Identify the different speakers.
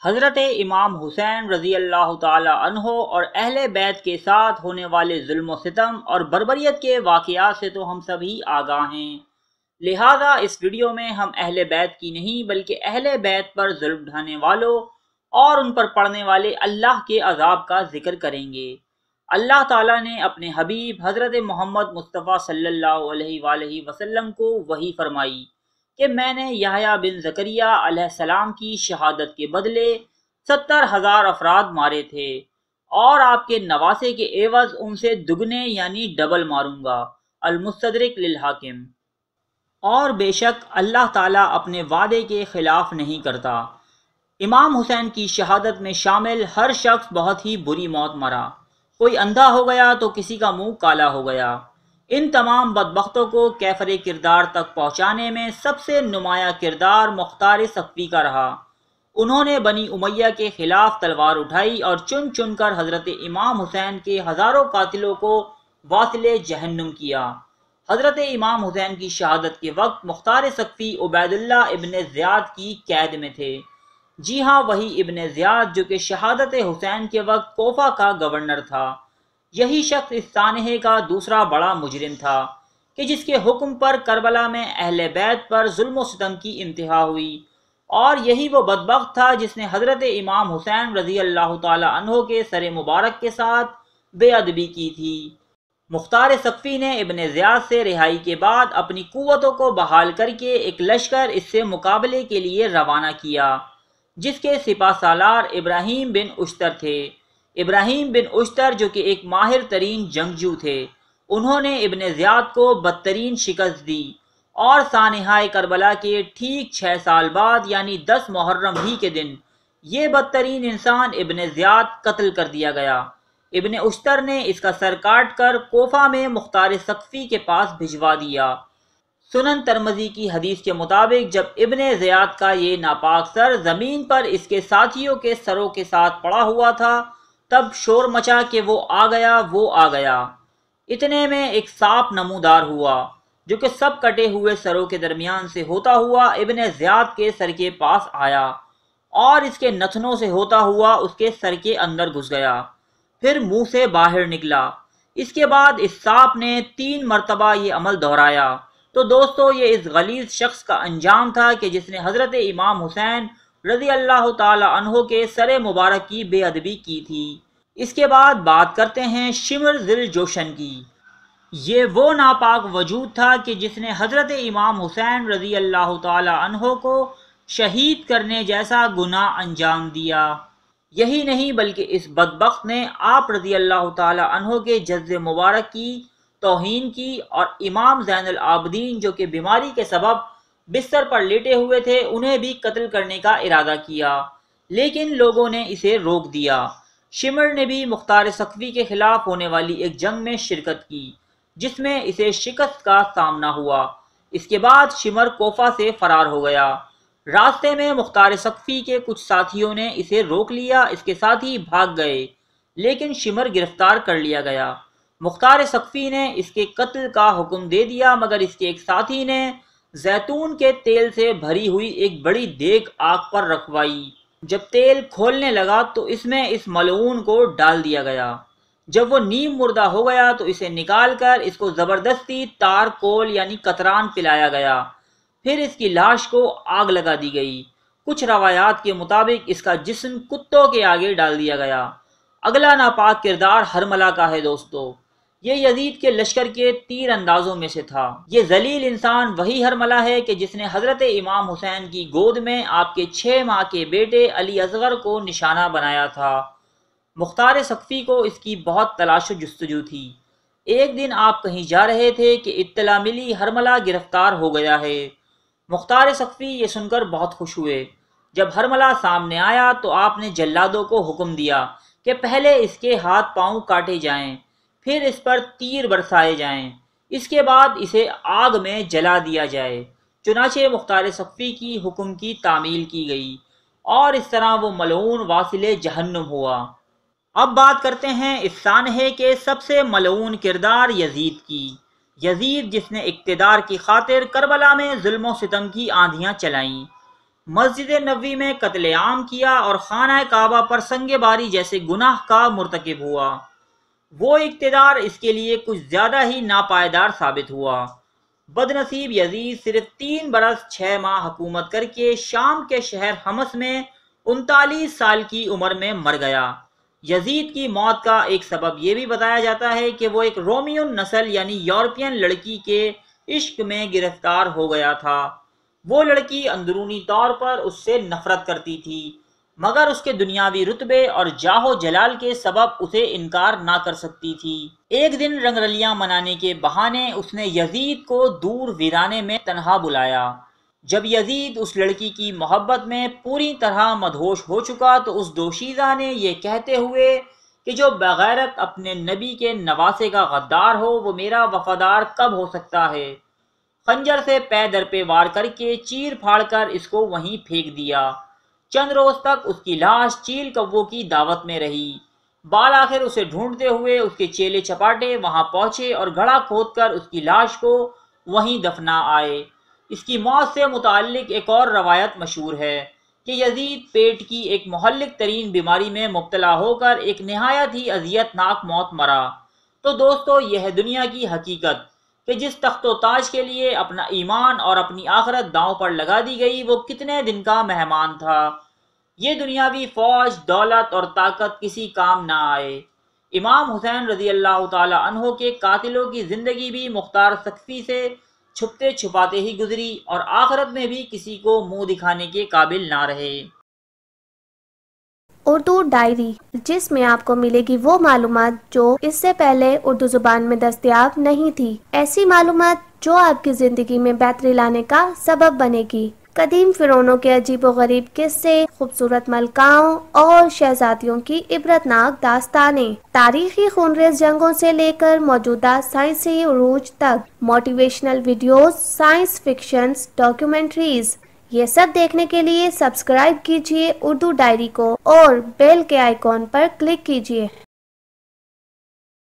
Speaker 1: حضرت امام حسین رضی اللہ تعالی عنہ اور اہل بیت کے ساتھ ہونے والے ظلم و ستم اور بربریت کے واقعات سے تو ہم سبھی آگاہ ہیں، لہٰذا اس ویڈیو میں ہم اہل بیت کی نہیں بلکہ اہل بیت پر ظلم ڈھانے والوں اور ان پر پڑنے والے اللہ کے عذاب کا ذکر کریں گے۔ اللہ تعالیٰ نے اپنے حبیب حضرت محمد مصطفیٰ صلی اللہ علیہ وآلہ وسلم کو وحی فرمائی کہ میں نے یحییٰ بن زکریا علیہ السلام کی شہادت کے بدلے 70,000 افراد مارے تھے اور آپ کے نواسے کے عوض ان سے دگنے یعنی ڈبل ماروں گا۔ المستدرک للحاکم۔ اور بے شک اللہ تعالیٰ اپنے وعدے کے خلاف نہیں کرتا۔ امام حسین کی شہادت میں شامل ہر شخص بہت ہی بری موت مرا، کوئی اندھا ہو گیا تو کسی کا منہ کالا ہو گیا۔ ان تمام بدبختوں کو کیفر کردار تک پہنچانے میں سب سے نمایاں کردار مختار صفوی کا رہا۔ انہوں نے بنی امیہ کے خلاف تلوار اٹھائی اور چن چن کر حضرت امام حسین کے ہزاروں قاتلوں کو واصل جہنم کیا۔ حضرت امام حسین کی شہادت کے وقت مختار صفوی عبید اللہ ابن زیاد کی قید میں تھے۔ جی ہاں، وہی ابن زیاد جو کہ شہادت حسین کے وقت کوفہ کا گورنر تھا۔ یہی شخص اس سانحے کا دوسرا بڑا مجرم تھا کہ جس کے حکم پر کربلا میں اہل بیت پر ظلم و ستم کی انتہا ہوئی، اور یہی وہ بدبخت تھا جس نے حضرت امام حسین رضی اللہ تعالی عنہ کے سر مبارک کے ساتھ بے ادبی کی تھی۔ مختار صفوی نے ابن زیاد سے رہائی کے بعد اپنی قوتوں کو بحال کر کے ایک لشکر اس سے مقابلے کے لیے روانہ کیا، جس کے سپہ سالار ابراہیم بن اشتر تھے۔ ابراہیم بن اشتر جو کہ ایک ماہر ترین جنگجو تھے، انہوں نے ابن زیاد کو بدترین شکست دی اور سانحہ کربلا کے ٹھیک 6 سال بعد یعنی 10 محرم ہی کے دن یہ بدترین انسان ابن زیاد قتل کر دیا گیا۔ ابن اشتر نے اس کا سر کاٹ کر کوفہ میں مختار صفوی کے پاس بھجوا دیا۔ سنن ترمذی کی حدیث کے مطابق جب ابن زیاد کا یہ ناپاک سر زمین پر اس کے ساتھیوں کے سروں کے ساتھ پڑا ہوا تھا، تب شور مچا کہ وہ آ گیا۔ اتنے میں ایک سانپ نمودار ہوا جو کہ سب کٹے ہوئے سروں کے درمیان سے ہوتا ہوا ابن زیاد کے سر کے پاس آیا اور اس کے نتنوں سے ہوتا ہوا اس کے سر کے اندر گھس گیا، پھر منہ سے باہر نکلا۔ اس کے بعد اس سانپ نے 3 مرتبہ یہ عمل دہرایا۔ تو دوستو، یہ اس غلیظ شخص کا انجام تھا کہ جس نے حضرت امام حسین رضی اللہ تعالی عنہ کے سر مبارک کی بے ادبی کی تھی۔ اس کے بعد بات کرتے ہیں شمر ذی الجوشن کی۔ یہ وہ ناپاک وجود تھا کہ جس نے حضرت امام حسین رضی اللہ تعالی عنہ کو شہید کرنے جیسا گناہ انجام دیا۔ یہی نہیں بلکہ اس بدبخت نے آپ رضی اللہ تعالی عنہ کے جد مبارک کی توہین کی اور امام زین العابدین جو کہ بیماری کے سبب بستر پر لیٹے ہوئے تھے انہیں بھی قتل کرنے کا ارادہ کیا، لیکن لوگوں نے اسے روک دیا۔ شمر نے بھی مختار صفوی کے خلاف ہونے والی ایک جنگ میں شرکت کی جس میں اسے شکست کا سامنا ہوا۔ اس کے بعد شمر کوفہ سے فرار ہو گیا۔ راستے میں مختار صفوی کے کچھ ساتھیوں نے اسے روک لیا، اس کے ساتھی بھاگ گئے، لیکن شمر گرفتار کر لیا گیا۔ مختار صفوی نے اس کے قتل کا حکم دے دیا، مگر اس کے ایک ساتھی نے زیتون کے تیل سے بھری ہوئی ایک بڑی دیگ آگ پر رکھوائی۔ جب تیل کھولنے لگا تو اس میں اس ملعون کو ڈال دیا گیا۔ جب وہ نیم مردہ ہو گیا تو اسے نکال کر اس کو زبردستی تار کول یعنی قطران پلایا گیا، پھر اس کی لاش کو آگ لگا دی گئی۔ کچھ روایات کے مطابق اس کا جسم کتوں کے آگے ڈال دیا گیا۔ اگلا ناپاک کردار ہرملہ کا ہے دوستو۔ یہ یزید کے لشکر کے تیر اندازوں میں سے تھا۔ یہ ذلیل انسان وہی ہرملہ ہے کہ جس نے حضرت امام حسین کی گود میں آپ کے 6 ماہ کے بیٹے علی اصغر کو نشانہ بنایا تھا۔ مختار صفوی کو اس کی بہت تلاش و جستجو تھی۔ ایک دن آپ کہیں جا رہے تھے کہ اطلاع ملی ہرملہ گرفتار ہو گیا ہے۔ مختار صفوی یہ سن کر بہت خوش ہوئے۔ جب ہرملہ سامنے آیا تو آپ نے جلادوں کو حکم دیا کہ پہلے اس کے ہاتھ پاؤں کاٹے جائیں، پھر اس پر تیر برسائے جائیں، اس کے بعد اسے آگ میں جلا دیا جائے۔ چنانچہ مختار صفوی کی حکم کی تعمیل کی گئی اور اس طرح وہ ملعون واصل جہنم ہوا۔ اب بات کرتے ہیں اس سانحے کے سب سے ملعون کردار یزید کی۔ یزید جس نے اقتدار کی خاطر کربلا میں ظلم و ستم کی آندھیاں چلائیں، مسجد نبوی میں قتل عام کیا اور خانہ کعبہ پر سنگ باری جیسے گناہ کا مرتکب ہوا۔ وہ اقتدار اس کے لیے کچھ زیادہ ہی ناپائیدار ثابت ہوا۔ بد نصیب یزید صرف 3 برس 6 ماہ حکومت کر کے شام کے شہر حمص میں 39 سال کی عمر میں مر گیا۔ یزید کی موت کا ایک سبب یہ بھی بتایا جاتا ہے کہ وہ ایک رومیون نسل یعنی یورپین لڑکی کے عشق میں گرفتار ہو گیا تھا۔ وہ لڑکی اندرونی طور پر اس سے نفرت کرتی تھی، مگر اس کے دنیاوی رتبے اور جاہ و جلال کے سبب اسے انکار نہ کر سکتی تھی۔ ایک دن رنگ رلیاں منانے کے بہانے اس نے یزید کو دور ویرانے میں تنہا بلایا۔ جب یزید اس لڑکی کی محبت میں پوری طرح مدہوش ہو چکا تو اس دوشیزہ نے یہ کہتے ہوئے کہ جو بغیرت اپنے نبی کے نواسے کا غدار ہو وہ میرا وفادار کب ہو سکتا ہے، خنجر سے پے در پہ وار کر کے چیر پھاڑ کر اس کو وہیں پھینک دیا۔ چند روز تک اس کی لاش چیل کووں کی دعوت میں رہی۔ بالآخر اسے ڈھونڈتے ہوئے اس کے چیلے چپاٹے وہاں پہنچے اور گڑھا کھود کر اس کی لاش کو وہیں دفنا آئے۔ اس کی موت سے متعلق ایک اور روایت مشہور ہے کہ یزید پیٹ کی ایک مہلک ترین بیماری میں مبتلا ہو کر ایک نہایت ہی اذیت ناک موت مرا۔ تو دوستو، یہ ہے دنیا کی حقیقت کہ جس تخت و تاج کے لیے اپنا ایمان اور اپنی آخرت داؤں پر لگا دی گئی وہ کتنے دن کا مہمان تھا۔ یہ دنیاوی فوج، دولت اور طاقت کسی کام نہ آئے۔ امام حسین رضی اللہ تعالی عنہ کے قاتلوں کی زندگی بھی مختار سقفی سے چھپتے چھپاتے ہی گزری اور آخرت میں بھی کسی کو منہ دکھانے کے قابل نہ رہے۔
Speaker 2: اردو ڈائری، جس میں آپ کو ملے گی وہ معلومات جو اس سے پہلے اردو زبان میں دستیاب نہیں تھی، ایسی معلومات جو آپ کی زندگی میں بہتری لانے کا سبب بنے گی۔ قدیم فرعونوں کے عجیب و غریب قصے، خوبصورت ملکاؤں اور شہزادیوں کی عبرتناک داستانیں، تاریخی خونریز جنگوں سے لے کر موجودہ سائنسی عروج تک، موٹیویشنل ویڈیوز، سائنس فکشنز، ڈاکیومنٹریز، یہ سب دیکھنے کے لیے سبسکرائب کیجیے اردو ڈائری کو اور بیل کے آئیکن پر کلک کیجیے۔